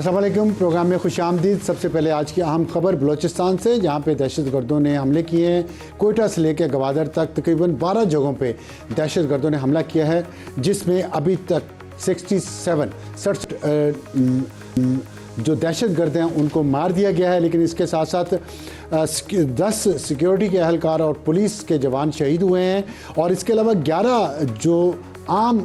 अस्सलाम वालेकुम। प्रोग्राम में खुशामदीद। सबसे पहले आज की अहम खबर बलूचिस्तान से, जहां पे दहशतगर्दों ने हमले किए हैं। कोयटा से लेकर गवादर तक तकरीबन 12 जगहों पे दहशतगर्दों ने हमला किया है, जिसमें अभी तक 67 जो दहशतगर्द हैं उनको मार दिया गया है। लेकिन इसके साथ साथ 10 सिक्योरिटी के अहलकार और पुलिस के जवान शहीद हुए हैं, और इसके अलावा 11 जो आम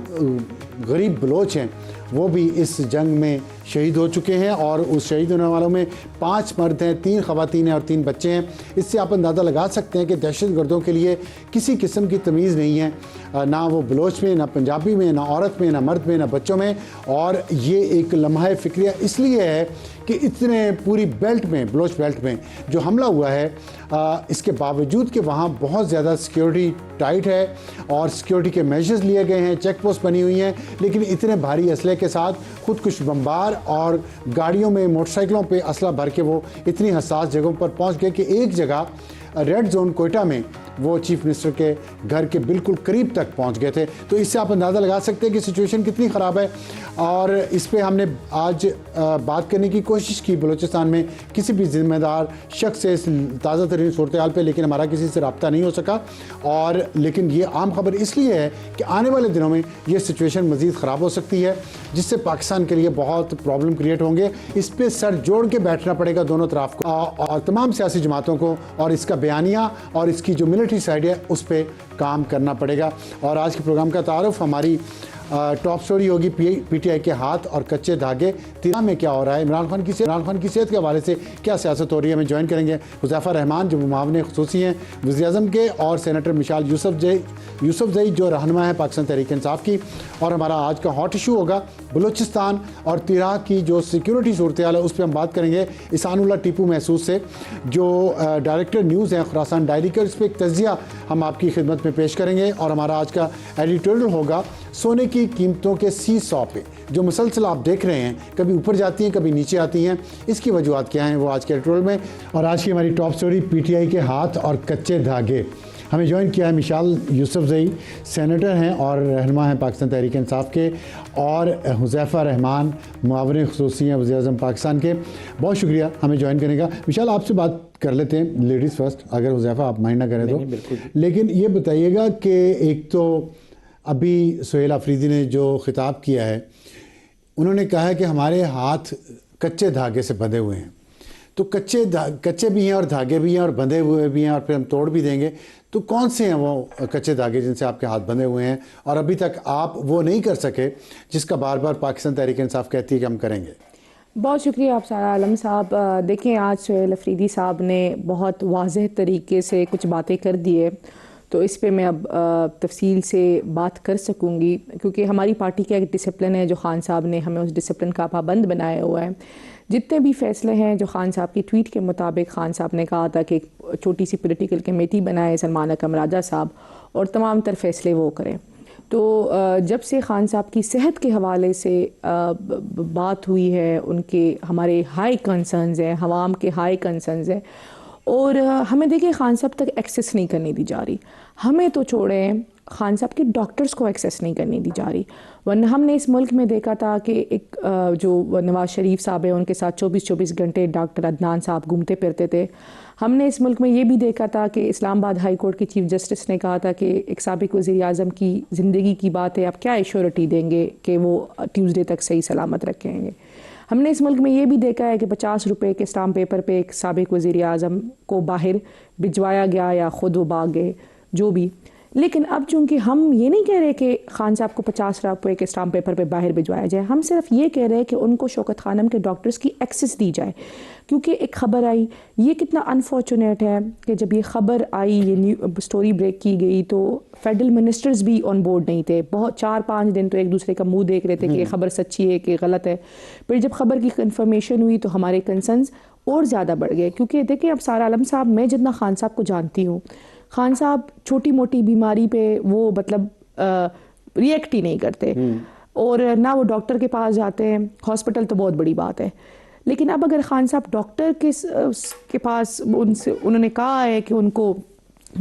गरीब बलोच हैं वो भी इस जंग में शहीद हो चुके हैं। और उस शहीद होने वालों में 5 मर्द हैं, 3 ख़वातीन हैं और 3 बच्चे हैं। इससे आप अंदाज़ा लगा सकते हैं कि दहशतगर्दों के लिए किसी किस्म की तमीज़ नहीं है, ना वो बलोच में, ना पंजाबी में, ना औरत में, ना मर्द में, ना बच्चों में। और ये एक लम्हा फ़िक्रिया इसलिए है कि इतने पूरी बेल्ट में, बलोच बेल्ट में जो हमला हुआ है, इसके बावजूद कि वहाँ बहुत ज़्यादा सिक्योरिटी टाइट है और सिक्योरिटी के मेजर्स लिए गए हैं, चेक पोस्ट बनी हुई हैं, लेकिन इतने भारी असले के साथ खुदकुश बमबार और गाड़ियों में, मोटरसाइकिलों पे असला भर के वो इतनी हसास जगहों पर पहुंच गए कि एक जगह रेड जोन कोयटा में वो चीफ मिनिस्टर के घर के बिल्कुल करीब तक पहुंच गए थे। तो इससे आप अंदाज़ा लगा सकते हैं कि सिचुएशन कितनी ख़राब है। और इस पे हमने आज बात करने की कोशिश की बलूचिस्तान में किसी भी ज़िम्मेदार शख्स से इस ताज़ा तरीन सूरत हाल पर, लेकिन हमारा किसी से रब्ता नहीं हो सका। और लेकिन ये आम खबर इसलिए है कि आने वाले दिनों में ये सिचुएशन मज़ीद ख़राब हो सकती है, जिससे पाकिस्तान के लिए बहुत प्रॉब्लम क्रिएट होंगे। इस पर सर जोड़ के बैठना पड़ेगा दोनों तरफ को और तमाम सियासी जमातों को, और इसका बयानिया और इसकी जो मिलिट्री साइड है उस पर काम करना पड़ेगा। और आज के प्रोग्राम का तारुफ हमारी टॉप स्टोरी होगी पीटीआई के हाथ और कच्चे धागे, तिरा में क्या हो रहा है, इमरान खान की सेहत के हवाले से क्या सियासत हो रही है। हमें ज्वाइन करेंगे हुज़ैफ़ा रहमान जो मुआविन ख़ुसूसी हैं वज़ीर-ए-आज़म के, और सेनेटर मिशाल यूसुफ़ज़ई जो रहनुमा है पाकिस्तान तहरीक इंसाफ की। और हमारा आज का हॉट इशू होगा बलूचिस्तान और तिरा की जो सिक्योरिटी सूरत हाल है, उस पर हम बात करेंगे इसानुल्लाह टीपू महसूस से, जो डायरेक्टर न्यूज़ हैं खुरासान डायरी का। इस पर एक तज़िया हम आपकी खिदमत में पेश करेंगे। और हमारा आज का एडिटोरियल होगा सोने की कीमतों के सी-सॉ पे, जो मुसलसल आप देख रहे हैं, कभी ऊपर जाती हैं, कभी नीचे आती हैं, इसकी वजूहत क्या हैं, वो आज के एडिटोरियल में। और आज की हमारी टॉप स्टोरी पीटीआई के हाथ और कच्चे धागे। हमें ज्वाइन किया है मिशाल यूसुफ़ज़ई, सेनेटर हैं और रहनुमा हैं पाकिस्तान तहरीक इंसाफ के, और हुज़ैफ़ा रहमान मुआविन ख़ुसूसी हैं वज़ीर-ए-आज़म पाकिस्तान के। बहुत शुक्रिया हमें ज्वाइन करने का। मिशाल, आपसे बात कर लेते हैं लेडीज़ फर्स्ट, अगर हुज़ैफ़ा आप माइंड ना करें तो। बिल्कुल। लेकिन ये बताइएगा कि एक तो अभी सुहेल अफरीदी ने जो ख़िताब किया है, उन्होंने कहा है कि हमारे हाथ कच्चे धागे से बंधे हुए हैं। तो कच्चे भी हैं और धागे भी हैं और बंधे हुए भी हैं, और फिर हम तोड़ भी देंगे। तो कौन से हैं वो कच्चे धागे जिनसे आपके हाथ बंधे हुए हैं और अभी तक आप वो नहीं कर सके, जिसका बार बार पाकिस्तान तहरीक इंसाफ कहती है कि हम करेंगे? बहुत शुक्रिया आप सारा आलम साहब। देखें, आज सुहेल अफरीदी साहब ने बहुत वाज़ेह तरीके से कुछ बातें कर दी है, तो इस पे मैं अब तफसील से बात कर सकूँगी, क्योंकि हमारी पार्टी का एक डिसिप्लिन है जो खान साहब ने हमें उस डिसिप्लिन का पाबंद बनाया हुआ है। जितने भी फ़ैसले हैं जो खान साहब की ट्वीट के मुताबिक खान साहब ने कहा था कि एक छोटी सी पॉलिटिकल कमेटी बनाए सलमान अकरम राजा साहब, और तमाम तर फैसले वो करें। तो जब से खान साहब की सेहत के हवाले से बात हुई है, उनके हमारे हाई कंसर्न्स हैं, हवाम के हाई कंसर्न्स हैं, और हमें देखिए खान साहब तक एक्सेस नहीं करने दी जा रही। हमें तो छोड़ें, खान साहब के डॉक्टर्स को एक्सेस नहीं करने दी जा रही। वरना हमने इस मुल्क में देखा था कि एक जो नवाज़ शरीफ साहब है, उनके साथ 24-24 घंटे डॉक्टर अदनान साहब घूमते फिरते थे। हमने इस मुल्क में ये भी देखा था कि इस्लामाबाद हाई कोर्ट की चीफ जस्टिस ने कहा था कि एक साबिक वज़ीर-ए-आज़म की ज़िंदगी की बात है, आप क्या एश्योरिटी देंगे कि वो ट्यूसडे तक सही सलामत रखेंगे। हमने इस मुल्क में ये भी देखा है कि 50 रुपये के स्टाम्प पेपर पे एक साबिक वज़ीर-ए-आज़म को बाहर भिजवाया गया या ख़ुद वो भाग गए, जो भी। लेकिन अब चूंकि हम ये नहीं कह रहे कि खान साहब को 50 रुपये के स्टाम्प पेपर पे बाहर भिजवाया जाए, हम सिर्फ ये कह रहे हैं कि उनको शौकत खानम के डॉक्टर्स की एक्सेस दी जाए। क्योंकि एक ख़बर आई, ये कितना अनफॉर्चुनेट है कि जब ये ख़बर आई, ये स्टोरी ब्रेक की गई, तो फेडरल मिनिस्टर्स भी ऑन बोर्ड नहीं थे। बहुत 4-5 दिन तो एक दूसरे का मुंह देख रहे थे कि ये खबर सच्ची है कि गलत है। फिर जब खबर की कन्फर्मेशन हुई तो हमारे कंसर्न्स और ज़्यादा बढ़ गए। क्योंकि देखिए, अब सारा आलम साहब, मैं जितना खान साहब को जानती हूँ, खान साहब छोटी मोटी बीमारी पे वो मतलब रिएक्ट ही नहीं करते, और ना वो डॉक्टर के पास जाते हैं। हॉस्पिटल तो बहुत बड़ी बात है, लेकिन अब अगर खान साहब डॉक्टर के पास उनसे उन्होंने कहा है कि उनको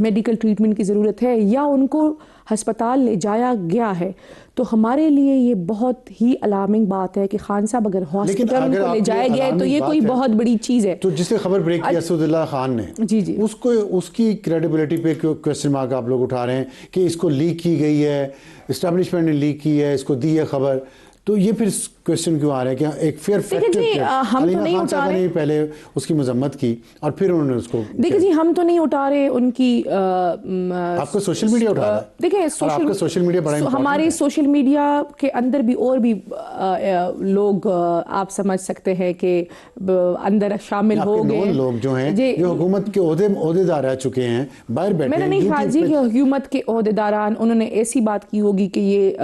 मेडिकल ट्रीटमेंट की ज़रूरत है या उनको हस्पताल ले जाया गया है, तो हमारे लिए ये बहुत ही अलार्मिंग बात है कि खान साहब अगर हॉस्पिटल उनको ले जाया गया है तो ये कोई बहुत बड़ी चीज़ है। तो जिससे खबर ब्रेक की असदुल्ला खान ने, जी उसको, उसकी क्रेडिबिलिटी पे क्वेश्चन मार्क आप लोग उठा रहे हैं कि इसको लीक की गई है, इस्टेब्लिशमेंट ने लीक की है, इसको दी है खबर, तो ये फिर क्वेश्चन क्यों आ रहा है कि एक फेयर फैक्ट हम तो नहीं उठा रहे, पहले उसकी मजम्मत की और फिर उन्होंने उसको, देखिए जी हम तो नहीं उठा रहे उनकी आपको सोशल मीडिया उठा रहा है। देखिए आपका सोशल मीडिया बड़ा हमारे सोशल मीडिया के अंदर भी और भी लोग आप समझ सकते हैं कि अंदर शामिल हो गए लोग जो हैं जो हुकूमत के ओहदेदार रह चुके हैं, बाहर बैठे। मैंने नहीं कहा जी कि हुकूमत के ओहदेदारान उन्होंने ऐसी बात की होगी कि ये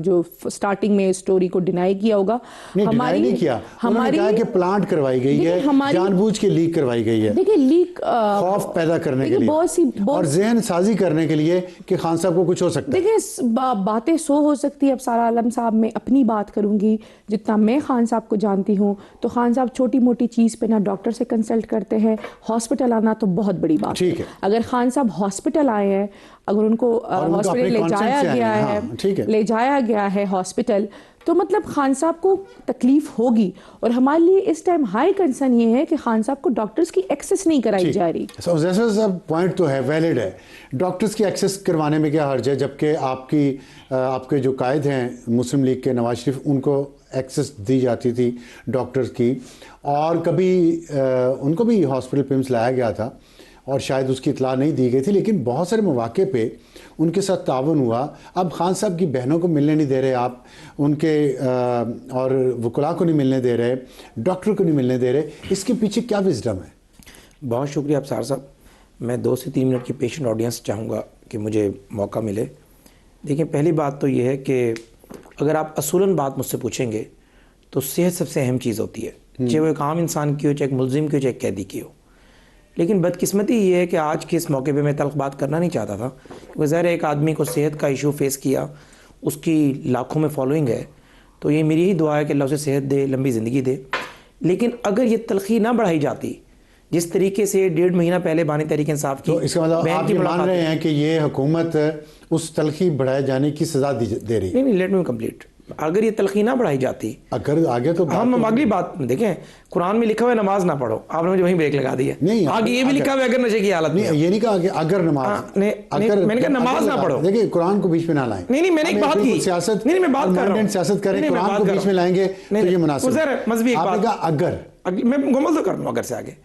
जो स्टार्टिंग में स्टोरी को डिनाई किया होगा। हमारी नहीं किया, उन्होंने कहा कि प्लांट करवाई गई है, जानबूझ के लीक करवाई गई है। देखिए लीक खौफ पैदा करने के लिए और जहन साजी करने के लिए कि खान साहब को कुछ हो सकता है। देखिए बातें सो हो सकती है। अब सारा आलम साहब, मैं अपनी बात करूंगी, जितना मैं खान साहब को जानती हूँ तो खान साहब छोटी मोटी चीज़ पे ना डॉक्टर से कंसल्ट करते हैं, हॉस्पिटल आना तो बहुत बड़ी बात है। अगर खान साहब हॉस्पिटल आए हैं, अगर उनको हॉस्पिटल ले जाया गया है, ले जाया गया है हॉस्पिटल, तो मतलब खान साहब को तकलीफ होगी। और हमारे लिए इस टाइम हाई कंसर्न ये है कि खान साहब को डॉक्टर्स की एक्सेस नहीं कराई जा रही। सब पॉइंट तो है, वैलिड है, डॉक्टर्स की एक्सेस करवाने में क्या हर्ज है, जबकि आपके जो कायद हैं मुस्लिम लीग के नवाज शरीफ, उनको एक्सेस दी जाती थी डॉक्टर्स की, और कभी उनको भी हॉस्पिटल पिम्स लाया गया था और शायद उसकी इतला नहीं दी गई थी, लेकिन बहुत सारे मौके पे उनके साथ तावन हुआ। अब खान साहब की बहनों को मिलने नहीं दे रहे आप, उनके और वकुला को नहीं मिलने दे रहे, डॉक्टर को नहीं मिलने दे रहे, इसके पीछे क्या विजडम है? बहुत शुक्रिया अफसार साहब। मैं 2 से 3 मिनट की पेशेंट ऑडियंस चाहूँगा कि मुझे मौका मिले। देखिए, पहली बात तो ये है कि अगर आप असूलन बात मुझसे पूछेंगे तो सेहत सबसे अहम चीज़ होती है, चाहे वो एक आम इंसान की हो, चाहे एक मुलजिम की हो, चाहे एक कैदी की हो। लेकिन बदकिस्मती ये है कि आज के इस मौके पे मैं तल्ख बात करना नहीं चाहता था, क्योंकि ज़ाहिर एक आदमी को सेहत का इशू फेस किया, उसकी लाखों में फॉलोइंग है, तो ये मेरी ही दुआ है कि अल्लाह उसे सेहत दे, लंबी ज़िंदगी दे। लेकिन अगर ये तलखी ना बढ़ाई जाती जिस तरीके से 1.5 महीना पहले बानी तहरीक इंसाफ की, तो इसका मतलब आप ये मान रहे हैं कि ये हुकूमत उस तलखी बढ़ाए जाने की सजा दे रही है? नहीं, लेट मी कंप्लीट। अगर ये तलखी ना बढ़ाई जाती, अगर आगे तो हम अगली बात देखें, कुरान में लिखा हुआ है नमाज ना पढ़ो, आपने मुझे वहीं ब्रेक लगा दी है। नहीं, आगे ये भी लिखा हुआ है अगर नशे की हालत में। ये नहीं कहा कि अगर नमाज, मैंने कहा नमाज ना पढ़ो। देखिए, कुरान को बीच में ना लाएं। नहीं, मैंने एक बात की, सियासत, नहीं मैं बात कर रहा हूं, सियासत करें, कुरान को बीच में लाएंगे तो ये मुनासिब है। मजहबी एक बात, अगर मैं मुकम्मल तो कर दूं अगर से आगे,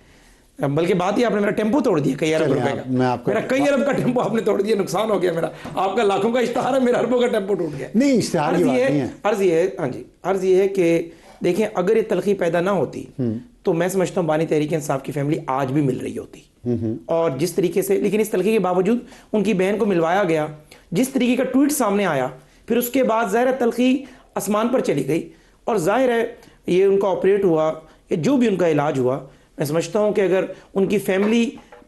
बल्कि बात ही आपने मेरा टेम्पो तोड़ दिया, कई अरब रुपए का, मेरा कई अरब का टेम्पो आपने तोड़ दिया, नुकसान हो गया मेरा। आपका लाखों का इश्तिहार है, मेरा अरबों का टेम्पो टूट गया। नहीं, इश्तिहार की बात नहीं है। अर्ज ये है, हाँ जी, अर्ज ये है कि देखें, अगर ये तलखी पैदा ना होती तो मैं समझता हूँ बानी तहरीक इंसाफ की फैमिली आज भी मिल रही होती। और जिस तरीके से, लेकिन इस तलखी के बावजूद उनकी बहन को मिलवाया गया, जिस तरीके का ट्वीट सामने आया, फिर उसके बाद ज़ाहिर है तलखी आसमान पर चली गई, और जाहिर है ये उनका ऑपरेट हुआ, ये जो भी उनका इलाज हुआ, मैं समझता हूं कि अगर उनकी फैमिली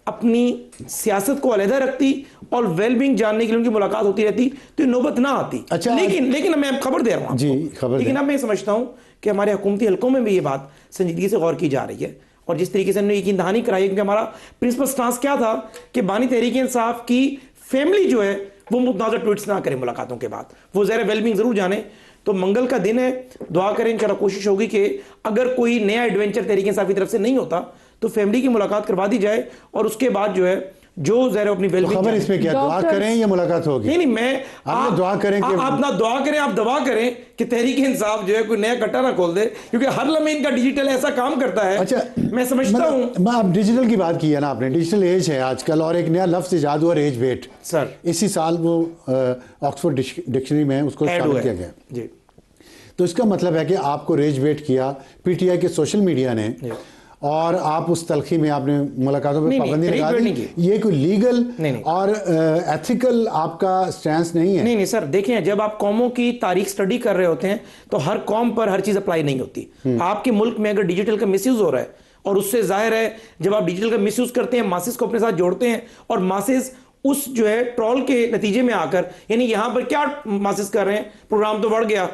अपनी सियासत को अलहदा रखती और वेलबींग जानने के लिए उनकी मुलाकात होती रहती तो ये नौबत ना आती। अच्छा, लेकिन मैं खबर दे रहा हूं जी, खबर। लेकिन अब मैं समझता हूं कि हमारे हुकूमती हलकों में भी ये बात संजीदगी से गौर की जा रही है, और जिस तरीके से हमने यकीन दहानी कराई, क्योंकि हमारा प्रिंसिपल स्टांस क्या था कि बानी तहरीक इंसाफ की फैमिली जो है वो मुतनाज़ ट्वीट्स ना करे मुलाकातों के बाद, वो ज़रा वेलबींग जरूर जाने। तो मंगल का दिन है, दुआ करें, इंशाल्लाह कोशिश होगी कि अगर कोई नया एडवेंचर तहरीक इंसाफ की तरफ से नहीं होता तो फैमिली की मुलाकात करवा दी जाए, और उसके बाद जो है जो ज़रा अपनी वेलबींग, खबर इसमें क्या, दुआ करें या मुलाकात होगी? नहीं, मैं आप दुआ करें कि आप ना दुआ करें, आप दवा करें कि तहरीक इंसाफ जो है कोई नया कट्टा ना खोल दे, क्योंकि हर लम्हे इनका डिजिटल ऐसा काम करता है। अच्छा, मैं समझता हूं, आप डिजिटल की बात की है ना आपने, डिजिटल एज है आजकल, और एक नया लफ्ज इजाद हुआ, रेज बेट। सर इसी साल वो ऑक्सफोर्ड डिक्शनरी में उसको शामिल किया गया जी। तो इसका मतलब है कि आपको रेज बेट किया पीटीआई के सोशल मीडिया ने, और आप उस तलखी में आपने मुलाकातों पर पाबंदी लगा दी। ये कोई लीगल और एथिकल आपका स्टैंस नहीं है? नहीं सर, देखें, जब आप कौमों की तारीख स्टडी कर रहे होते हैं तो हर कौम पर हर चीज़ अप्लाई नहीं होती। आपके मुल्क में अगर डिजिटल का मिसयूज हो रहा है, और उससे जाहिर है जब आप डिजिटल का मिसयूज करते हैं, मासेस को अपने साथ जोड़ते हैं, और मासेस उस जो है ट्रॉल के नतीजे में आकर, यानी यहाँ पर क्या मासेस कर रहे हैं, प्रोग्राम तो बढ़ गया,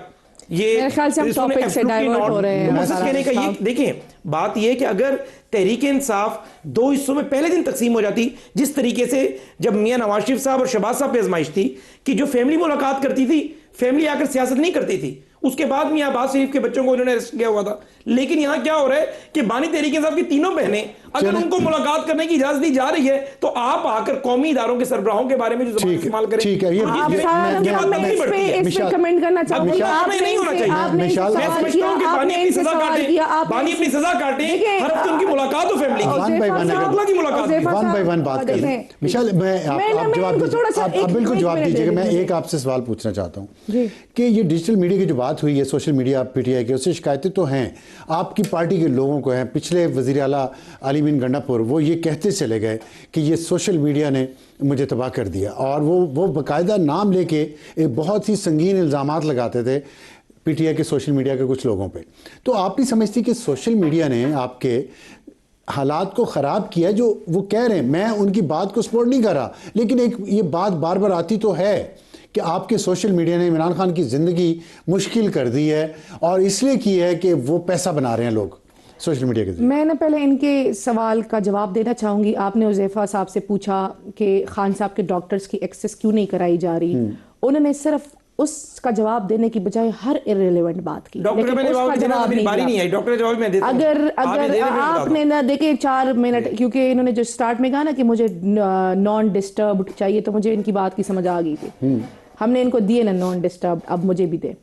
ये मेरे ख्याल से हम इसमें टॉपिक से absolutely डाइवर्ट not- हो रहे हैं कोशिश कहने का ये देखिए, बात ये है कि अगर तहरीक इंसाफ दो हिस्सों में पहले दिन तकसीम हो जाती, जिस तरीके से जब मियां नवाज शरीफ साहब और शहबाज साहब पे आजमाइश थी कि जो फैमिली मुलाकात करती थी, फैमिली आकर सियासत नहीं करती थी, उसके बाद मियां अब्बास शरीफ के बच्चों को उन्होंने अरेस्ट किया हुआ था। लेकिन यहां क्या हो रहा है कि बानी तहरीक इंसाफ की तीनों बहनें अगर उनको मुलाकात करने की इजाजत दी जा रही है, तो आप आकर कौमी इदारों के सरबराहों के बारे में जो ज़बान इस्तेमाल करें, ठीक है, ये आप इस पे कमेंट करना चाहूंगी। आपने नहीं होना चाहिए। आपने मैं समझता हूं कि बानी अपनी सजा काटे, बानी अपनी सजा काटे, हर हफ्ते उनकी मुलाकात हो फैमिली वन बाय वन की मुलाकात वन बाय वन बात करें। मिशाल, आप जवाब दीजिए, आप बिल्कुल जवाब दीजिएगा। मैं एक आपसे सवाल पूछना चाहता हूँ कि ये डिजिटल मीडिया की जो बात हुई है, सोशल मीडिया पीटीआई की, उससे शिकायतें तो हैं, आपकी पार्टी के लोगों को हैं। पिछले वज़ीर आला अली मीन गंडापुर वो ये कहते चले गए कि ये सोशल मीडिया ने मुझे तबाह कर दिया, और वो बाकायदा नाम लेके एक बहुत ही संगीन इल्ज़ामात लगाते थे पीटीआई के सोशल मीडिया के कुछ लोगों पे। तो आप नहीं समझती कि सोशल मीडिया ने आपके हालात को ख़राब किया? जो वो कह रहे हैं, मैं उनकी बात को सपोर्ट नहीं कर रहा, लेकिन एक ये बात बार बार आती तो है कि आपके सोशल मीडिया ने इमरान खान की ज़िंदगी मुश्किल कर दी है, और इसलिए की है कि वो पैसा बना रहे हैं लोग सोशल मीडिया के जरिए। मैंने पहले इनके सवाल का जवाब देना चाहूँगी। आपने उज़ैफ़ा साहब से पूछा कि खान साहब के डॉक्टर्स की एक्सेस क्यों नहीं कराई जा रही। उन्होंने सिर्फ उसका जवाब देने की बजाय हर इररिलेवेंट बात की, डॉक्टर लेकिन उसका जवाब नहीं दिया। डॉक्टर जवाब मैं देता हूं। अगर आपने ना देखे 4 मिनट, क्योंकि इन्होंने जो स्टार्ट में कहा ना कि मुझे नॉन डिस्टर्ब्ड चाहिए, तो मुझे इनकी बात की समझ आ गई थी। हमने इनको दिए ना नॉन डिस्टर्ब, अब मुझे भी दे।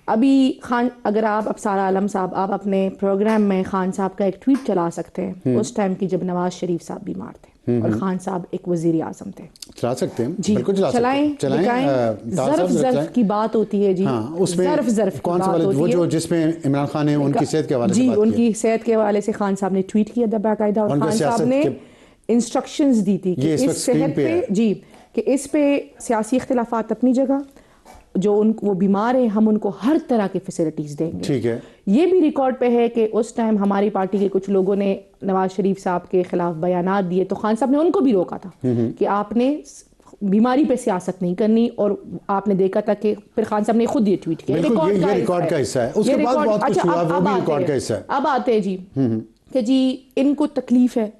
अभी खान, अगर आप अफसारा आलम साहब, आप अपने प्रोग्राम में खान साहब का एक ट्वीट चला सकते हैं उस टाइम की जब नवाज शरीफ साहब बीमार थे और खान साहब एक वजीर आजम थे। चला सकते हैं जी, बिल्कुल चला चलाएं, सकते हैं। चलाएं, ज़र्फ की बात होती है जी। हाँ, उसमें ज़र्फ कौन सा वाला, वो जो जिसमें इमरान खान ने उनकी सेहत के हवाले से जी, बात की उनकी सेहत के हवाले से खान साहब ने ट्वीट किया था बाकायदा, और खान साहब ने इंस्ट्रक्शंस दी थी कि इस सेहत पे जी, कि इस पे सियासी इख्तिलाफात अपनी जगह, जो वो बीमार हैं हम उनको हर तरह की फैसिलिटीज़ देंगे। ठीक है, ये भी रिकॉर्ड पे है कि उस टाइम हमारी पार्टी के कुछ लोगों ने नवाज शरीफ साहब के खिलाफ बयानात दिए, तो खान साहब ने उनको भी रोका था कि आपने बीमारी पे सियासत नहीं करनी, और आपने देखा था कि फिर खान साहब ने खुद ये ट्वीट किया। ये रिकॉर्ड का हिस्सा है, उसके बाद बहुत कुछ हुआ, वो भी रिकॉर्ड का हिस्सा है। अब आते हैं जी कि जी इनको तकलीफ है,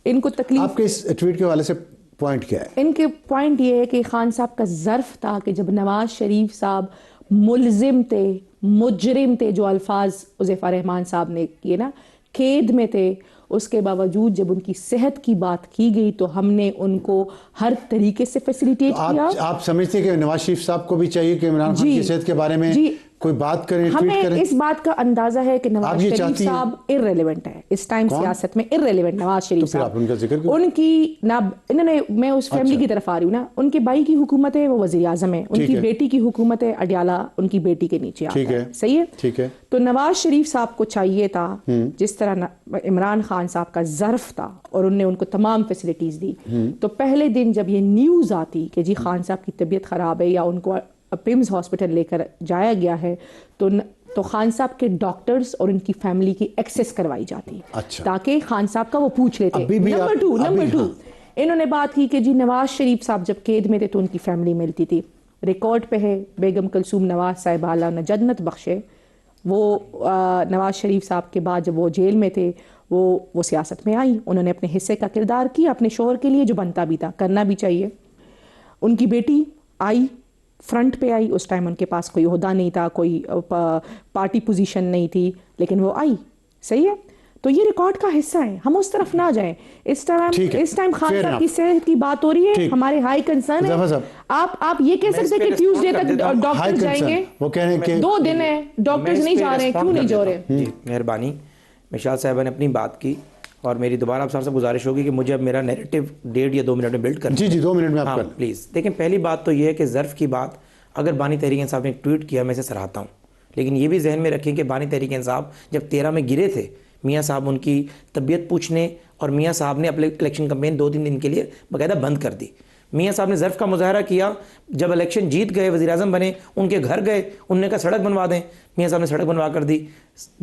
इनको तकलीफ। आपके इस ट्वीट के हवाले से पॉइंट क्या है? इनके पॉइंट ये है कि खान साहब का ज़र्फ था कि जब नवाज शरीफ साहब मुलजिम थे, मुजरिम थे, जो अल्फाज उज़ैफ़ा रहमान साहब ने किए ना, कैद में थे, उसके बावजूद जब उनकी सेहत की बात की गई तो हमने उनको हर तरीके से फैसिलिटेट किया। आप समझते हैं कि नवाज शरीफ साहब को भी चाहिए कि इमरान खान की सेहत के बारे में कोई बात करें, ट्वीट करें? हमें इस बात का अंदाजा है कि नवाज शरीफ साहब इर्रेलेवेंट है इस टाइम सियासत में, इर्रेलेवेंट नवाज शरीफ तो फिर आप उनका जिक्र साहब। उनकी ना, इन्होंने, मैं उस फैमिली की तरफ आ रही हूँ ना, उनके भाई की हुकूमत है, वो वजीर आजम है, उनकी बेटी की हुकूमत है, अडियाला उनकी बेटी के नीचे आता है, सही है, ठीक है। तो नवाज शरीफ साहब को चाहिए था जिस तरह इमरान खान साहब का ज़र्फ था और उनने उनको तमाम फैसिलिटीज दी, तो पहले दिन जब ये न्यूज़ आती कि जी खान साहब की तबीयत खराब है या उनको पिम्स हॉस्पिटल लेकर जाया गया है, तो खान साहब के डॉक्टर्स और उनकी फैमिली की एक्सेस करवाई जाती, अच्छा, ताकि खान साहब का वो पूछ लेते। नंबर टू इन्होंने बात की कि जी नवाज शरीफ साहब जब कैद में थे तो उनकी फैमिली मिलती थी। रिकॉर्ड पे है, बेगम कलसूम नवाज साहिब आला ने जन्नत बख्शे, वो नवाज शरीफ साहब के बाद जब वो जेल में थे वो सियासत में आई, उन्होंने अपने हिस्से का किरदार किया अपने शोहर के लिए, जो बनता भी था, करना भी चाहिए। उनकी बेटी आई, फ्रंट पे आई, उस टाइम उनके पास कोई ओहदा नहीं था, कोई पार्टी पोजीशन नहीं थी, लेकिन वो आई, सही है। तो ये रिकॉर्ड का हिस्सा है, हम उस तरफ ना जाएं। इस टाइम खान साहब की सेहत की बात हो रही है, हमारे हाई कंसर्न है। आप ये कह सकते हैं कि ट्यूसडे तक डॉक्टर जाएंगे, वो कह रहे हैं कि 2 दिन है डॉक्टर्स नहीं जा रहे हैं, क्यों नहीं जा रहे? मेहरबानी, मिशाल साहब ने अपनी बात की, और मेरी दोबारा आप सबसे गुजारिश होगी कि मुझे अब मेरा नैरेटिव 1.5 या 2 मिनट में बिल्ड करना। जी 2 मिनट में आप कर प्लीज़। देखें, पहली बात तो ये है कि ज़र्फ़ की बात अगर बानी तहरीक इंसाफ ने ट्वीट किया, मैं इसे सराहता हूँ, लेकिन ये भी जहन में रखें कि बानी तहरीक इंसाफ जब 13 में गिरे थे, मियाँ साहब उनकी तबीयत पूछने, और मियाँ साहब ने अपने इलेक्शन कैंपेन 2-3 दिन के लिए बाकायदा बंद कर दी। मियाँ साहब ने ज़र्फ़ का मुजाहरा किया, जब इलेक्शन जीत गए, वज़ीर आज़म बने, उनके घर गए, उन्होंने कहा सड़क बनवा दें, मियाँ साहब ने सड़क बनवा कर दी,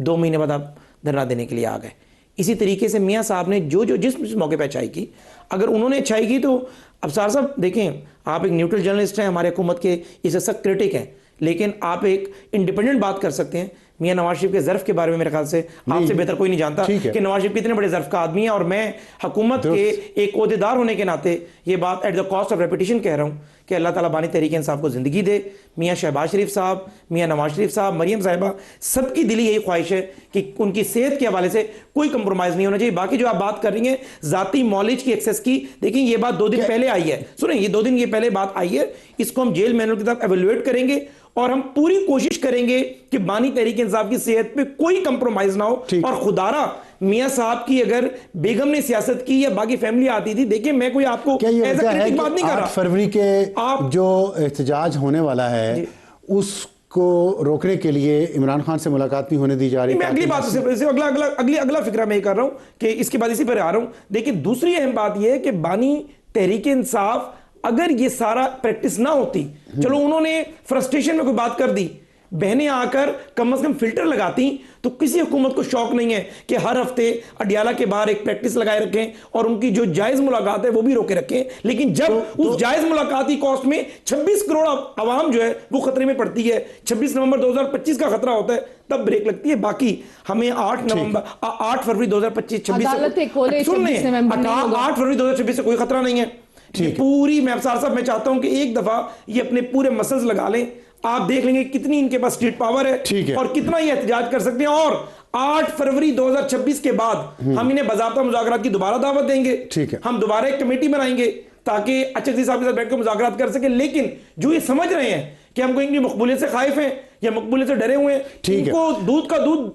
2 महीने बाद आप धरना देने के लिए आ गए। इसी तरीके से मियाँ साहब ने जिस मौके पर अच्छाई की, अगर उन्होंने अच्छाई की तो अफसार साहब देखें, आप एक न्यूट्रल जर्नलिस्ट हैं, हमारे हुकूमत के इसे सख्त क्रिटिक हैं, लेकिन आप एक इंडिपेंडेंट बात कर सकते हैं। मियां नवाज शरीफ के ज़र्फ के बारे में मेरे ख्याल से आपसे बेहतर कोई नहीं जानता कि नवाज शरीफ कितने बड़े ज़र्फ का आदमी है, और मैं हुकूमत के एक ओहदेदार होने के नाते ये बात at the cost of repetition कह रहा हूँ कि अल्लाह ताला बानी तहरीक इंसाफ को ज़िंदगी दे। मियां शहबाज शरीफ साहब, मियां नवाज शरीफ साहब, मरियम साहिबा, सबकी दिली यही ख्वाहिश है कि उनकी सेहत के हवाले से कोई कंप्रोमाइज़ नहीं होना चाहिए। बाकी जो आप बात कर रही हैं ज़ाती नॉलेज की एक्सेस की, देखिए ये बात 2 दिन पहले आई है, सुने ये 2 दिन ये पहले बात आई है, इसको हम जेल मैनुअल की तरफ एवेल्युएट करेंगे और हम पूरी कोशिश करेंगे कि बानी तहरीक इंसाफ की सेहत पे कोई कंप्रोमाइज ना हो। और खुदारा मियां साहब की अगर बेगम ने सियासत की या बाकी फैमिली आती थी, देखिए मैं कोई आपको ऐसा क्रिटिक बात नहीं कर रहा। 8 फरवरी के जो एहतजाज होने वाला है उसको रोकने के लिए इमरान खान से मुलाकात नहीं होने दी जा रही। मैं अगली बात से अगला फिक्रा मैं कर रहा हूं कि इसके बाद इसी पर आ रहा हूं। देखिए दूसरी अहम बात यह है कि बानी तहरीक इंसाफ अगर ये सारा प्रैक्टिस ना होती, चलो उन्होंने फ्रस्ट्रेशन में कोई बात कर दी, बहनें आकर कम से कम फिल्टर लगाती, तो किसी हुकूमत को शौक नहीं है कि हर हफ्ते अडियाला के बाहर एक प्रैक्टिस लगाए रखें और उनकी जो जायज मुलाकात है वो भी रोके रखें। लेकिन जब उस जायज मुलाकात की कॉस्ट में 26 करोड़ आवाम जो है वो खतरे में पड़ती है, 26 नवंबर 2025 का खतरा होता है, तब ब्रेक लगती है। बाकी हमें 8 फरवरी 2025 8 फरवरी 2026 से कोई खतरा नहीं है। पूरी मैं साहब मैं चाहता हूं कि एक दफा ये अपने पूरे मसल्स लगा लें, आप देख लेंगे कितनी इनके पास स्टेट पावर है और कितना ये एहतजाज कर सकते हैं। और 8 फरवरी 2026 के बाद हम इन्हें बाज़ाब्ता मुज़ाकरात की दोबारा दावत देंगे। हम दोबारा एक कमेटी बनाएंगे ताकि अचकज़ई साहब के साथ बैठकर मुज़ाकरात कर सके। लेकिन जो ये समझ रहे हैं कि हमको इनकी मकबूलियत से खाइफ हैं या मकबूलियत से डरे हुए हैं, इनको दूध का दूध,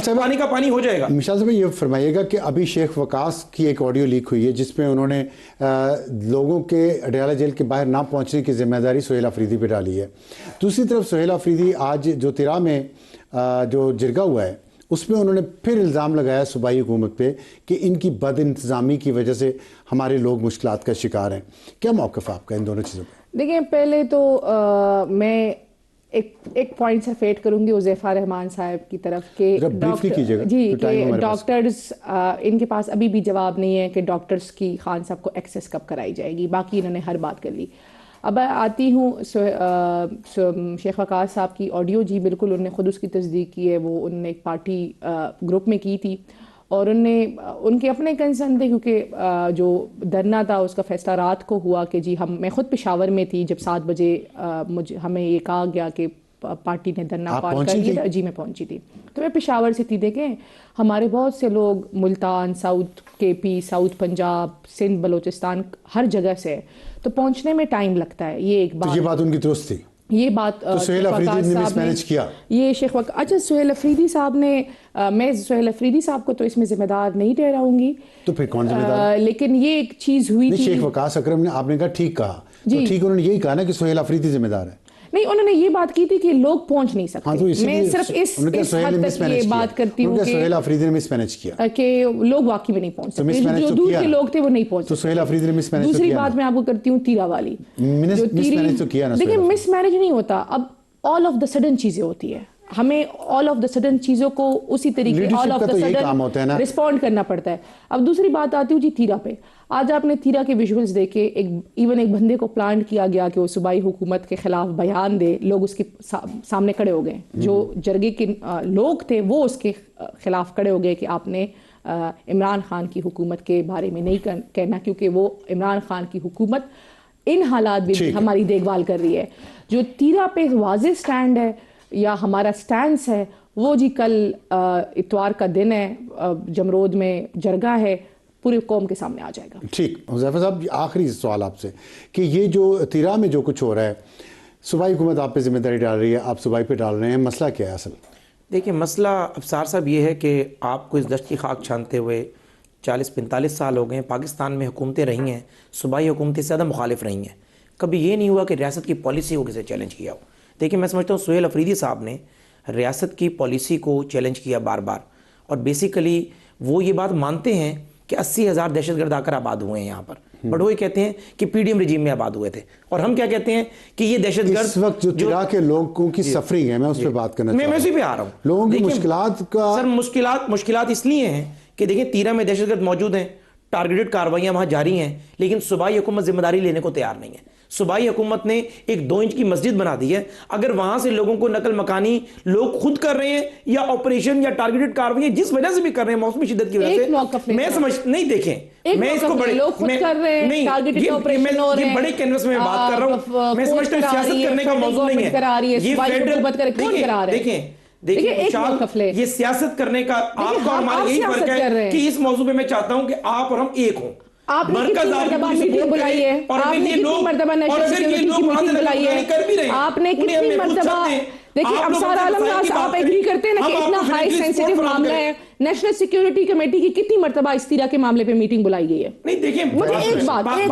पानी का पानी हो जाएगा। मिशाल साहब ये फरमाइएगा कि अभी शेख वकास की एक ऑडियो लीक हुई है जिसमें उन्होंने लोगों के अडियाला जेल के बाहर ना पहुंचने की जिम्मेदारी सुहेल अफरीदी पे डाली है। दूसरी तरफ सुहेल अफरीदी आज जो तिरा में जो जिरगा हुआ है उसमें उन्होंने फिर इल्ज़ाम लगाया सूबाई हुकूमत पे कि इनकी बद इंतज़ामी की वजह से हमारे लोग मुश्किलात का शिकार हैं। क्या मौक़िफ़ आपका इन दोनों चीज़ों पर? देखिए पहले तो मैं एक पॉइंट से फेट करूंगी उज़ैफ़ा रहमान साहब की तरफ के डॉक्टर्स इनके पास अभी भी जवाब नहीं है कि डॉक्टर्स की खान साहब को एक्सेस कब कराई जाएगी। बाकी इन्होंने हर बात कर ली। अब आती हूँ शेख वकास साहब की ऑडियो। जी बिल्कुल, उन्होंने ख़ुद उसकी तस्दीक की है। वो उन्होंने एक पार्टी ग्रुप में की थी और उनके अपने कंसर्न थे क्योंकि जो धरना था उसका फैसला रात को हुआ कि जी मैं खुद पेशावर में थी जब 7 बजे हमें ये कहा गया कि पार्टी ने धरना कॉल कर दिया। जी मैं पहुंची थी, तो मैं पेशावर से थी। देखें हमारे बहुत से लोग Multan, South KP, South Punjab, Sindh, Balochistan हर जगह से, तो पहुंचने में टाइम लगता है। ये एक बात, तो ये बात उनकी दुरुस्त थी। ये बात तो सुहेल अफरीदी ने मिसमैनेज किया। ये अच्छा सुहेल अफरीदी साहब ने मैं सुहेल अफरीदी साहब को तो इसमें जिम्मेदार नहीं ठहराऊंगी। तो फिर कौन जिम्मेदार? लेकिन ये एक चीज हुई थी। शेख वकास अकरम ने, आपने कहा ठीक कहा, तो ठीक उन्होंने यही कहा ना कि सुहेल अफरीदी जिम्मेदार है। नहीं, उन्होंने ये बात की थी कि लोग पहुंच नहीं सकते। हाँ, तो मैं सिर्फ इस हद तक ये बात करती हूँ कि सुहेल अफरीदी ने मिसमैनेज किया कि लोग वाकई में नहीं पहुंच सकते। जो दूर के लोग थे वो नहीं पहुंच सकते। तो सुहेल अफरीदी ने मिसमैनेज। दूसरी बात मैं आपको करती हूँ तीरा वाली। मिसमैनेज तो किया ना। देखिए मिसमैनेज नहीं होता, अब ऑल ऑफ द सडन चीजें होती है। हमें ऑल ऑफ द सडन चीजों को उसी तरीके all of the sudden respond करना पड़ता है। अब दूसरी बात आती हूँ जी तीरा पे। आज आपने तीरा के विजुअल्स देखे, एक बंदे को प्लान किया गया कि वो सूबाई हुकूमत के खिलाफ बयान दे, लोग उसके सामने खड़े हो गए। जो जरगे के लोग थे वो उसके खिलाफ खड़े हो गए कि आपने इमरान खान की हुकूमत के बारे में नहीं कहना, क्योंकि वो इमरान खान की हुकूमत इन हालात में भी हमारी देखभाल कर रही है। जो तीरा पे वाज़ेह स्टैंड है या हमारा स्टैंड है वो जी कल इतवार का दिन है, जमरोद में जरगा है, पूरी कौम के सामने आ जाएगा। ठीक, हुज़ैफ़ा साहब आखिरी सवाल आपसे कि ये जो तीरा में जो कुछ हो रहा है, सूबाई हुकूमत आप पे जिम्मेदारी डाल रही है, आप सूबाई पे डाल रहे हैं, मसला क्या है असल? देखिए मसला अफसार साहब ये है कि आपको इस दश्त की खाक छानते हुए 40-45 साल हो गए। पाकिस्तान में हुकूमतें रही हैं, सूबाई हुकूमतें से ज़्यादा मुखालिफ रही हैं। कभी ये नहीं हुआ कि रियासत की पॉलिसी को किसी चैलेंज किया हो। देखिए मैं समझता हूँ सुहेल अफरीदी साहब ने रियासत की पॉलिसी को चैलेंज किया बार बार, और बेसिकली वो ये बात मानते हैं कि 80,000 दहशतगर्द आकर आबाद हुए हैं यहाँ पर, बट वो ये कहते हैं कि PDM रिजीम में आबाद हुए थे। और हम क्या कहते हैं कि ये दहशतगर्द इस वक्त जो तिरा के लोगों की सफरिंग है, मैं उस पर बात करना मैं उसी पे आ रहा हूँ। लोगों की मुश्किलात का सर मुश्किलात इसलिए हैं कि देखिए तीरा में दहशतगर्द मौजूद हैं, टारगेटेड कार्रवाइयां वहां जारी हैं, लेकिन सूबाई हुकूमत जिम्मेदारी लेने को तैयार नहीं है। सूबाई हुकूमत ने एक 2 इंच की मस्जिद बना दी है, अगर वहां से लोगों को नकल मकानी लोग खुद कर रहे हैं या ऑपरेशन या टारगेटेड कार्रवाई जिस वजह से भी कर रहे हैं मौसमी शिद्दत की वजह से, मैं समझ नहीं, देखें मैं इसको बड़े लोग खुद कर रहे हैं, नहीं, टारगेटेड ऑपरेशन हो रहे हैं, ये बड़े कैनवस में बात कर रहा हूं, मैं समझता हूं सियासत करने का मौजूद नहीं है, ये फेडरल देखिए ये सियासत करने का आपका हमारा यही फर्क है कि इस मौजूद में मैं चाहता हूं कि आप और हम एक हों। आपने कितनी मर्तबा मीटिंग बुलाई है, आपने कितनी मर्तबा नेशनल सिक्योरिटी की मीटिंग बुलाई है, आपने कितनी मर्तबा, देखिए अफसर आलम आप एग्री करते हैं ना कि इतना हाई सेंसिटिव मामला है, नेशनल सिक्योरिटी कमेटी की कितनी मर्तबा इस तरह के मामले पे मीटिंग बुलाई गई है? नहीं देखिए मुझे एक सवाल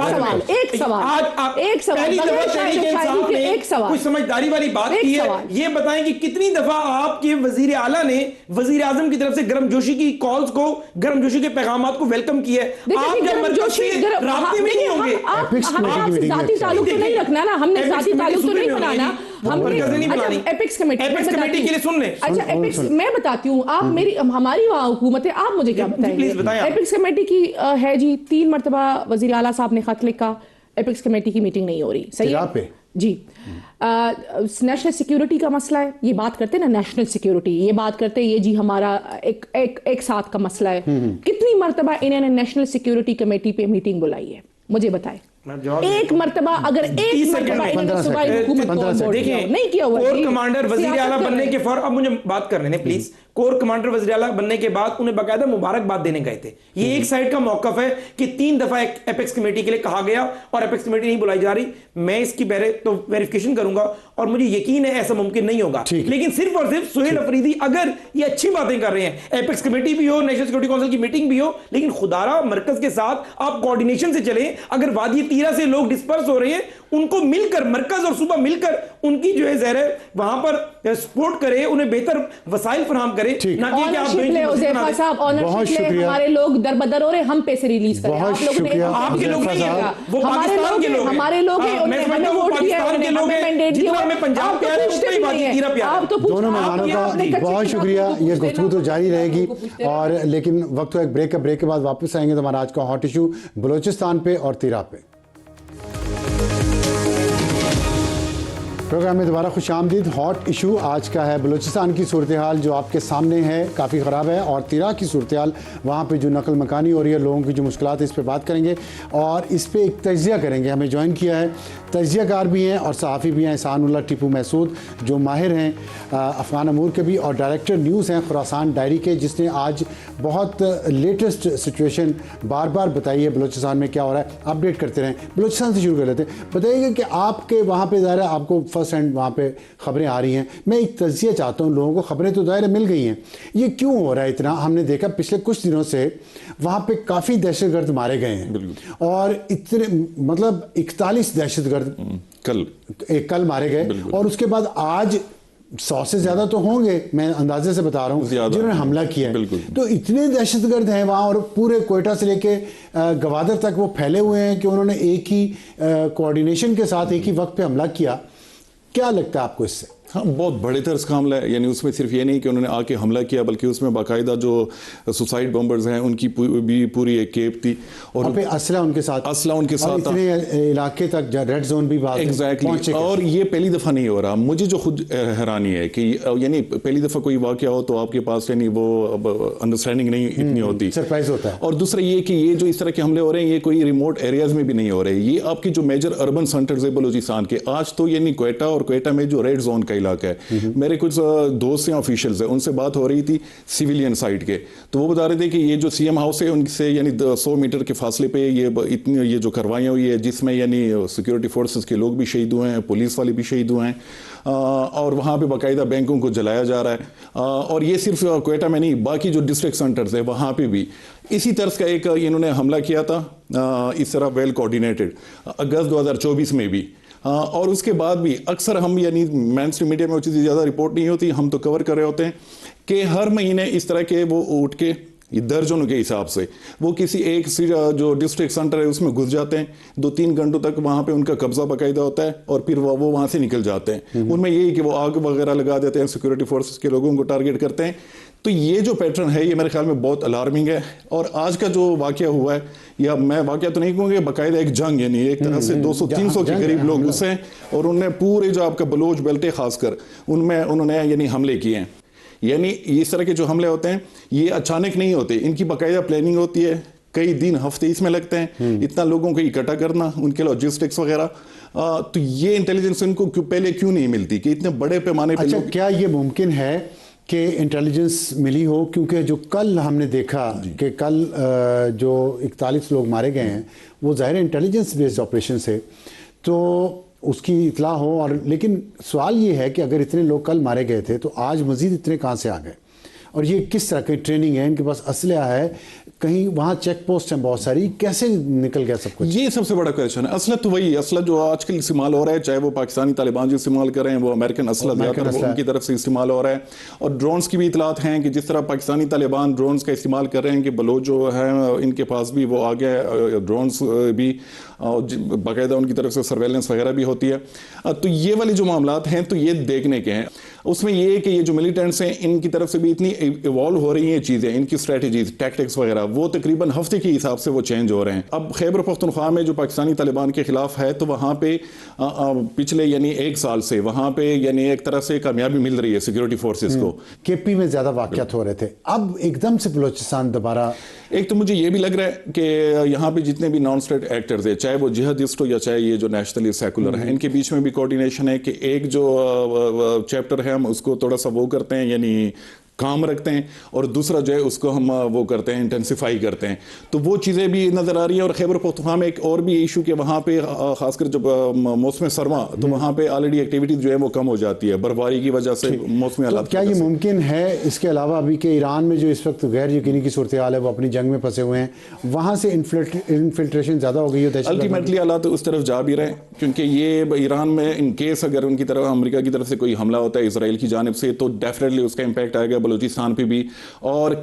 कुछ समझदारी वाली बात की है, ये बताएं कि कितनी दफा आपके वजीर आला ने वजीर आजम की तरफ से गर्मजोशी की कॉल्स को, गर्मजोशी के पैगामात को वेलकम किया है। आप जब गर्मजोशी रास्ते में नहीं होंगे, हमें जाती ताल्लुक तो नहीं रखना ना, हमने जाती ताल्लुक तो नहीं बनाना, हमने एपिक्स कमेटी के लिए सुन लें। अच्छा एपिक्स मैं बताती हूँ, आप मेरी हमारी वहाँ हुकूमत है, आप मुझे क्या बताएंगे? एपिक्स कमेटी की है जी 3 मरतबा वजीर आला साहब ने खत लिखा, एपिक्स कमेटी की मीटिंग नहीं हो रही, सही है जी। नेशनल सिक्योरिटी का मसला है, ये बात करते हैं ना नेशनल सिक्योरिटी, ये बात करते हैं ये जी हमारा एक साथ का मसला है। कितनी मरतबा इन्होंने नेशनल सिक्योरिटी कमेटी पे मीटिंग बुलाई है, मुझे बताएं। एक मरतबा, अगर एक मरतबा इन्होंने सुबह हुकूमत को नहीं किया हुआ। कोर कमांडर वजीर आला बनने के फौर, अब मुझे बात करने दें प्लीज। कोर कमांडर वजीर आला बनने के बाद उन्हें बाकायदा मुबारकबाद देने गए थे। ये एक साइड का मौकफ है कि 3 दफा एपेक्स कमेटी के लिए कहा गया और एपेक्स कमेटी नहीं बुलाई जा रही। मैं इसकी वेरिफिकेशन करूंगा और मुझे यकीन है ऐसा मुमकिन नहीं होगा, लेकिन सिर्फ और सिर्फ सुहेल अफरीदी अगर ये अच्छी बातें कर रहे हैं, एपेक्स कमेटी भी हो, नेशनल सिक्योरिटी काउंसिल की मीटिंग भी हो, लेकिन खुदारा मरकज के साथ आप कोऑर्डिनेशन से चलें। अगर वादी तीरा से लोग डिस्पर्स हो रहे हैं, उनको मिलकर मरकज और सूबा मिलकर उनकी जो है ज़हर है वहां पर सपोर्ट करे, उन्हें बेहतर वसाइल फराहम करे, ना कि आप बहुत शुक्रिया। हमारे लोग दरबदर हो रहे, हम पैसे रिलीज करें। बहुत शुक्रिया। आपके लोग नहीं है, वो पाकिस्तान के लोग हैं, हमारे लोग हैं, उन्होंने वोट दिया है, हमें मैंडेट दिया है, पंजाब प्यार है, उसको ही वादी तीरा प्यार है। दोनों मेहमानों का बहुत शुक्रिया। ये गुफ्तगू तो जारी रहेगी, और लेकिन वक्त एक ब्रेक के बाद वापस आएंगे तो हमारा आज का हॉट इशू बलूचिस्तान पे और तीरा पे। प्रोग्राम में दोबारा खुश आमदीद। हॉट इशू आज का है बलूचिस्तान की सूरत हाल जो आपके सामने है, काफ़ी ख़राब है, और तीरा की सूरत हाल, वहाँ पे जो नकल मकानी हो रही है, लोगों की जो मुश्किलात है, इस पे बात करेंगे और इस पे एक तजिया करेंगे। हमें ज्वाइन किया है तजियाकार भी हैं और सहाफ़ी भी हैं, एहसानुल्लाह टीपू महसूद जो माहिर हैं अफ़गान अमूर के भी और डायरेक्टर न्यूज़ हैं खुरासान डायरी के, जिसने आज बहुत लेटेस्ट सिचुएशन बार बार बताई है बलूचिस्तान में क्या हो रहा है। अपडेट करते रहें। बलूचिस्तान से शुरू कर लेते हैं। बताइएगा कि आपके वहाँ पे ज़ाहिर है आपको फर्स्ट हैंड वहाँ पे खबरें आ रही हैं। मैं एक तजिया चाहता हूँ, लोगों को खबरें तो ज़ाहिर मिल गई हैं, ये क्यों हो रहा है इतना? हमने देखा पिछले कुछ दिनों से वहाँ पे काफ़ी दहशतगर्द मारे गए हैं, और इतने मतलब 41 दहशतगर्द कल मारे गए, और उसके बाद आज 100 से ज्यादा तो होंगे, मैं अंदाजे से बता रहा हूँ, जिन्होंने हमला किया है। तो इतने दहशतगर्द हैं वहाँ, और पूरे कोयटा से लेके गवादर तक वो फैले हुए हैं कि उन्होंने एक ही कोऑर्डिनेशन के साथ एक ही वक्त पे हमला किया। क्या लगता है आपको इससे? हाँ, बहुत बड़े तर्ज का हमला है। यानी उसमें सिर्फ ये नहीं कि उन्होंने आके हमला किया, बल्कि उसमें बाकायदा जो सुसाइड बॉम्बर्स हैं उनकी भी पूरी एक केप थी, और असला उनके साथ इतने इलाके तक रेड जोन भी बात एग्जैक्टली। और ये पहली दफ़ा नहीं हो रहा। मुझे जो खुद हैरानी है कि यानी पहली दफ़ा कोई वाक़या हो तो आपके पास यानी वो अंडरस्टैंडिंग नहीं इतनी होती, सरप्राइज होता है। और दूसरा ये कि ये जो इस तरह के हमले हो रहे हैं ये कोई रिमोट एरियाज में भी नहीं हो रहे, ये आपकी जो मेजर अर्बन सेंटर्स है बलूचिस्तान के। आज तो यानी कोयटा, और कोयटा में जो रेड जोन का इलाका है, मेरे कुछ दोस्त हैं ऑफिशियल्स हैं, उनसे बात हो रही थी सिविलियन साइड के, तो वो बता रहे थे कि ये जो सीएम हाउस है उनसे यानी 100 मीटर के फासले पे ये जो कार्रवाइयाँ हुई है, जिसमें यानी सिक्योरिटी फोर्सेस के लोग भी शहीद हुए हैं, पुलिस वाले भी शहीद हुए हैं, और वहाँ पे बाकायदा बैंकों को जलाया जा रहा है। और ये सिर्फ कोयटा में नहीं, बाकी जो डिस्ट्रिक्ट सेंटर्स है वहाँ पे भी इसी तरह का एक इन्होंने हमला किया था, इस तरह वेल कोऑर्डिनेटेड, अगस्त 2024 में भी। और उसके बाद भी अक्सर हम यानी मेन स्ट्रीम मीडिया में वो चीज़ ज़्यादा रिपोर्ट नहीं होती, हम तो कवर कर रहे होते हैं कि हर महीने इस तरह के वो उठ के ये दर्जनों के हिसाब से, वो किसी एक जो डिस्ट्रिक्ट सेंटर है उसमें घुस जाते हैं, 2-3 घंटों तक वहाँ पे उनका कब्जा बाकायदा होता है और फिर वो वहाँ से निकल जाते हैं। उनमें यही कि वो आग वगैरह लगा देते हैं, सिक्योरिटी फोर्सेस के लोगों को टारगेट करते हैं। तो ये जो पैटर्न है ये मेरे ख्याल में बहुत अलार्मिंग है। और आज का जो वाकया हुआ है, या मैं वाकया तो नहीं कहूँगा, बाकायदा एक जंग, यानी एक तरह से 200-300 के करीब लोग घुसे हैं और उनने पूरे जो आपका बलोच बेल्ट है खासकर उनमें उन्होंने यानी हमले किए हैं। यानी इस तरह के जो हमले होते हैं ये अचानक नहीं होते, इनकी बाकायदा प्लानिंग होती है, कई दिन हफ्ते इसमें लगते हैं इतना लोगों को इकट्ठा करना, उनके लॉजिस्टिक्स वगैरह। तो ये इंटेलिजेंस इनको पहले क्यों नहीं मिलती कि इतने बड़े पैमाने पर? अच्छा, क्या ये मुमकिन है कि इंटेलिजेंस मिली हो? क्योंकि जो कल हमने देखा कि कल जो 41 लोग मारे गए हैं वो ज़ाहिर इंटेलिजेंस बेस्ड ऑपरेशन से, तो उसकी इतला हो। और लेकिन सवाल ये है कि अगर इतने लोग कल मारे गए थे तो आज मज़ीद इतने कहाँ से आ गए? और ये किस तरह की ट्रेनिंग है, इनके पास असलहा है, कहीं वहाँ चेक पोस्ट हैं बहुत सारी, कैसे निकल गया सब कुछ? ये सबसे बड़ा क्वेश्चन है। असला तो वही असला जो आजकल इस्तेमाल हो रहा है, चाहे वो पाकिस्तानी तालिबान जो इस्तेमाल कर रहे हैं, वो अमेरिकन असला ज़्यादातर उनकी तरफ से इस्तेमाल हो रहा है। और ड्रोन्स की भी इतलात हैं कि जिस तरह पाकिस्तानी तालिबान ड्रोन्स का इस्तेमाल कर रहे हैं कि बलोच जो है इनके पास भी वो आ गया ड्रोन्स भी, बाकायदा उनकी तरफ से सर्वेलेंस वगैरह भी होती है। तो ये वाले जो मामलात हैं तो ये देखने के हैं। उसमें ये है कि ये जो मिलिटेंट्स हैं इनकी तरफ से भी इतनी इवॉल्व हो रही हैं चीज़ें, इनकी स्ट्रेटजीज टैक्टिक्स वगैरह वो तकरीबन हफ्ते के हिसाब से वो चेंज हो रहे हैं। अब खैबर पख्तूनख्वा में जो पाकिस्तानी तालिबान के खिलाफ है तो वहाँ पे पिछले यानी 1 साल से वहाँ पे यानी एक तरह से कामयाबी मिल रही है सिक्योरिटी फोर्सेस को। केपी में ज़्यादा वाक़यात हो रहे थे, अब एकदम से बलोचिस्तान दोबारा। एक तो मुझे ये भी लग रहा है कि यहाँ पे जितने भी नॉन स्टेट एक्टर्स हैं, चाहे वो जिहादिस्ट हो या चाहे ये जो नेशनलिस्ट सेकुलर है, इनके बीच में भी कोऑर्डिनेशन है कि एक जो चैप्टर है हम उसको थोड़ा सा वो करते हैं यानी काम रखते हैं और दूसरा जो है उसको हम वो करते हैं इंटेंसिफाई करते हैं। तो वो चीज़ें भी नज़र आ रही हैं। और खैबर पख्तूनख्वा में एक और भी इशू कि वहाँ पे खासकर जब मौसम सरमा तो वहाँ पे ऑलरेडी एक्टिविटीज जो है वो कम हो जाती है बर्फबारी की वजह से, मौसमी हालात। क्या ये मुमकिन है इसके अलावा अभी के ईरान में जो इस वक्त गैर यकीनी की सूरत हाल है, वो अपनी जंग में फंसे हुए हैं, वहाँ से इन्फिल्ट्रेशन ज़्यादा हो गई है? अल्टीमेटली हालात उस तरफ जा भी रहे हैं क्योंकि ये ईरान में इन केस अगर उनकी तरफ अमेरिका की तरफ से कोई हमला होता है इसराइल की जानिब से तो डेफिनेटली उसका इम्पैक्ट आएगा बलूचिस्तान पे भी। और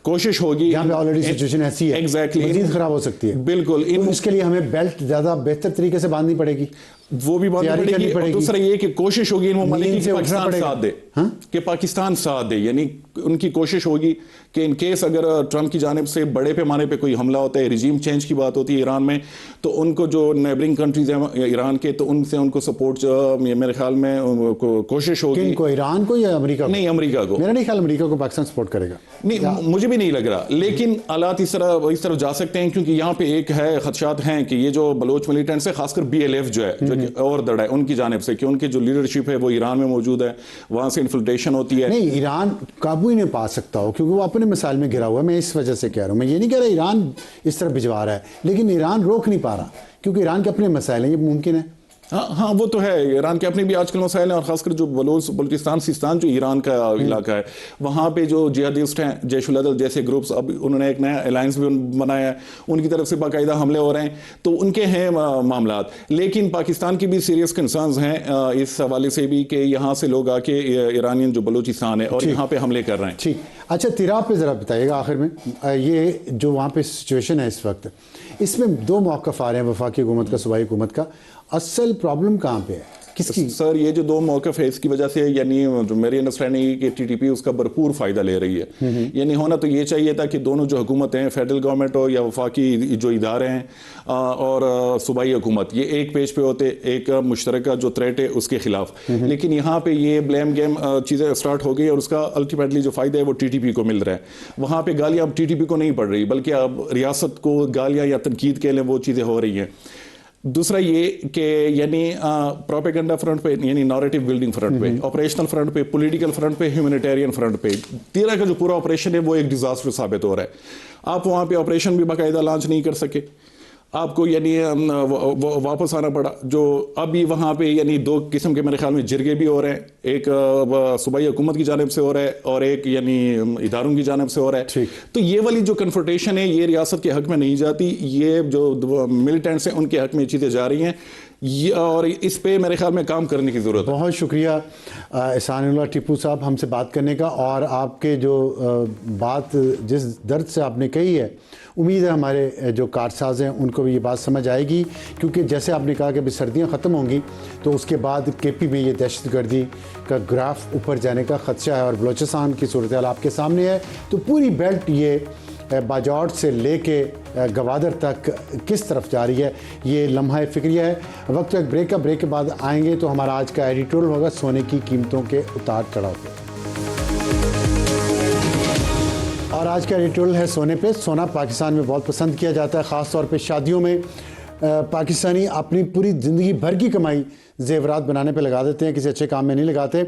कोशिश होगी, यहाँ पे ऑलरेडी सिचुएशन ऐसी है, एग्जैक्टली मजीद खराब हो सकती है। बिल्कुल, तो इसके लिए हमें बेल्ट ज़्यादा बेहतर तरीके से बांधनी पड़ेगी, वो भी बांधनी पड़ेगी। और दूसरा ये कि कोशिश होगी इन ममालिक की पाकिस्तान साथ दे, कि पाकिस्तान साथ दे, यानी उनकी कोशिश होगी कि इन केस अगर ट्रंप की जानिब से बड़े पैमाने पे कोई हमला होता है, रिजीम चेंज की बात होती है ईरान में, तो उनको जो नेबरिंग कंट्रीज हैं ईरान के, तो उनसे उनको सपोर्ट मेरे ख्याल में कोशिश होगी। किनको, ईरान को या अमेरिका को? नहीं, अमेरिका को। मेरा नहीं ख्याल अमेरिका को पाकिस्तान सपोर्ट करेगा। नहीं, मुझे भी नहीं लग रहा, लेकिन हालात इस तरफ जा सकते हैं क्योंकि यहाँ पे एक है खदशात हैं कि ये जो बलोच मिलिटेंट्स है, खासकर BLF जो है जो और दड़ा है उनकी जानिब से, कि उनकी जो लीडरशिप है वो ईरान में मौजूद है, वहां से इन्फिल्ट्रेशन होती है। नहीं, ईरान काबू ही नहीं पा सकता हो क्योंकि वो अपने मिसाइल में घिरा हुआ है। मैं इस वजह से कह रहा हूँ, मैं ये नहीं कह रहा ईरान इस तरह भिजवा रहा है, लेकिन ईरान रोक नहीं पा रहा क्योंकि ईरान के अपने मसाइल हैं। ये मुमकिन है? हाँ, वो तो है, ईरान के अपने भी आजकल मसाइल हैं। और खासकर जो बलूचिस्तान सिस्तान जो ईरान का इलाका है, वहाँ पे जो जिहादिस्ट हैं, जैश उल अदल जैसे ग्रुप्स, अब उन्होंने एक नया अलायंस भी बनाया है, उनकी तरफ से बाकायदा हमले हो रहे हैं, तो उनके हैं मामलात। लेकिन पाकिस्तान की भी सीरियस कंसर्न्स हैं इस हवाले से भी कि यहाँ से लोग आके ईरानियन जो बलूचिस्तान है और यहाँ पे हमले कर रहे हैं। ठीक, अच्छा, तिराब पे ज़रा बताइएगा आखिर में, ये जो वहाँ पे सिचुएशन है इस वक्त, इसमें 2 मौक़िफ़ आ रहे हैं, वफाकी हुकूमत का, सूबाई हुकूमत का। असल प्रॉब्लम कहाँ पे है, किसकी? सर, ये जो 2 मौक़िफ़ है इसकी वजह से यानी मेरी अंडरस्टैंडिंग कि TTP उसका भरपूर फ़ायदा ले रही है। यानी होना तो ये चाहिए था कि दोनों जो हुकूमतें हैं, फेडरल गवर्नमेंट हो या वफाकी जो इदारे हैं और सूबाई हुकूमत, ये एक पेज पे होते, एक मुश्तरका जो थ्रेट है उसके खिलाफ। लेकिन यहाँ पे ये ब्लेम गेम चीज़ें स्टार्ट हो गई और उसका अल्टीमेटली जो फ़ायदा है वो TTP को मिल रहा है। वहाँ पे गालियाँ अब TTP को नहीं पड़ रही, बल्कि अब रियासत को गालियाँ या तनकीद के लिए वो चीज़ें हो रही हैं। दूसरा ये कि यानी प्रोपेगेंडा फ्रंट पे, यानी नैरेटिव बिल्डिंग फ्रंट पे, ऑपरेशनल फ्रंट पे, पॉलिटिकल फ्रंट पे, ह्यूमैनिटेरियन फ्रंट पे, तेरा का जो पूरा ऑपरेशन है वो एक डिजास्टर साबित हो रहा है। आप वहाँ पे ऑपरेशन भी बाकायदा लॉन्च नहीं कर सके, आपको यानी वापस आना पड़ा। जो अभी वहाँ पे यानी 2 किस्म के मेरे ख्याल में जिरगे भी हो रहे हैं, एक सूबाई हुकूमत की जानिब से हो रहा है और एक यानी इदारों की जानिब से हो रहा है। तो ये वाली जो कन्फ्रंटेशन है ये रियासत के हक में नहीं जाती, ये जो मिलिटेंट्स हैं उनके हक में चीज़ें जा रही हैं। और इस पे मेरे ख्याल में काम करने की ज़रूरत है। बहुत शुक्रिया एहसानुल्लाह टीपू साहब हमसे बात करने का, और आपके जो बात जिस दर्द से आपने कही है, उम्मीद है हमारे जो कारसाज हैं उनको भी ये बात समझ आएगी, क्योंकि जैसे आपने कहा कि अभी सर्दियाँ ख़त्म होंगी तो उसके बाद केपी में ये दहशतगर्दी का ग्राफ ऊपर जाने का ख़दशा है, और बलोचिस्तान की सूरत हाल आपके सामने है। तो पूरी बेल्ट ये बाजौट से लेके गवादर तक किस तरफ जा रही है, ये लम्हा फ़िक्रिया है। वक्त एक ब्रेक का, ब्रेक के बाद आएंगे तो हमारा आज का एडिटोरियल होगा सोने की कीमतों के उतार चढ़ाव पे, और आज का एडिटोरियल है सोने पे। सोना पाकिस्तान में बहुत पसंद किया जाता है, ख़ास तौर पे शादियों में पाकिस्तानी अपनी पूरी ज़िंदगी भर की कमाई जेवरात बनाने पे लगा देते हैं, किसी अच्छे काम में नहीं लगाते।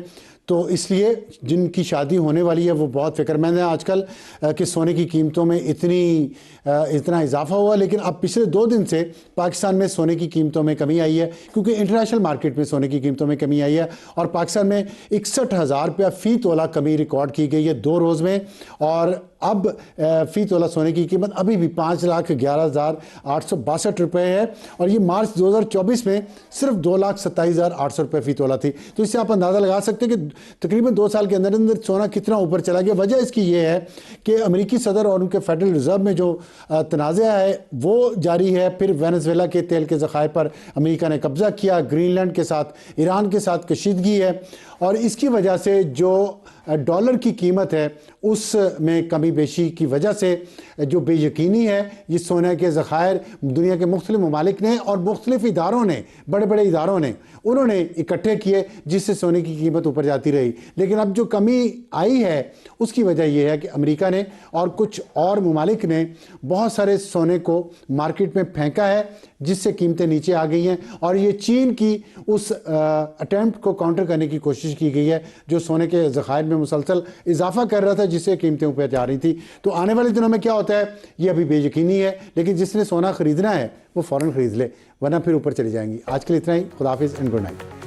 तो इसलिए जिनकी शादी होने वाली है वो बहुत फ़िक्रमंद है आजकल कि सोने की कीमतों में इतना इजाफा हुआ। लेकिन अब पिछले 2 दिन से पाकिस्तान में सोने की कीमतों में कमी आई है, क्योंकि इंटरनेशनल मार्केट में सोने की कीमतों में कमी आई है, और पाकिस्तान में 61,000 रुपया फ़ी तोला कमी रिकॉर्ड की गई है 2 रोज़ में। और अब फ़ी तोला सोने की कीमत अभी भी 5,11,862 रुपये है, और ये मार्च 2024 में सिर्फ 2,27,800 रुपये फ़ी तोला थी। तो इससे आप अंदाज़ा लगा सकते हैं कि तकरीबन 2 साल के अंदर अंदर सोना कितना ऊपर चला गया। वजह इसकी ये है कि अमेरिकी सदर और उनके फेडरल रिजर्व में जो तनाज़ा है वो जारी है। फिर वेनेजुएला के तेल के ज़खायर पर अमेरिका ने कब्ज़ा किया, ग्रीनलैंड के साथ ईरान के साथ कशीदगी है, और इसकी वजह से जो डॉलर की कीमत है उसमें कमी बेशी की वजह से जो बेयकीनी है, ये सोने के ज़खायर दुनिया के मुख्तलिफ ममालिक ने और मुख्तलिफ इदारों ने, बड़े बड़े इदारों ने, उन्होंने इकट्ठे किए, जिससे सोने की कीमत ऊपर जाती रही। लेकिन अब जो कमी आई है उसकी वजह यह है कि अमेरिका ने और कुछ और ममालिक ने बहुत सारे सोने को मार्केट में फेंका है, जिससे कीमतें नीचे आ गई हैं। और ये चीन की उस अटैम्प्ट को काउंटर करने की कोशिश की गई है, जो सोने के ज़खायर में मुसलसल इजाफा कर रहा था, जिससे कीमतें ऊपर जा रही थी। तो आने वाले दिनों में क्या होता है ये अभी बेयकीनी है, लेकिन जिसने सोना ख़रीदना है वो फ़ौरन ख़रीद ले, वरना फिर ऊपर चली जाएंगी। आज के लिए इतना ही। खुदा हाफिज़ एंड गुड नाइट।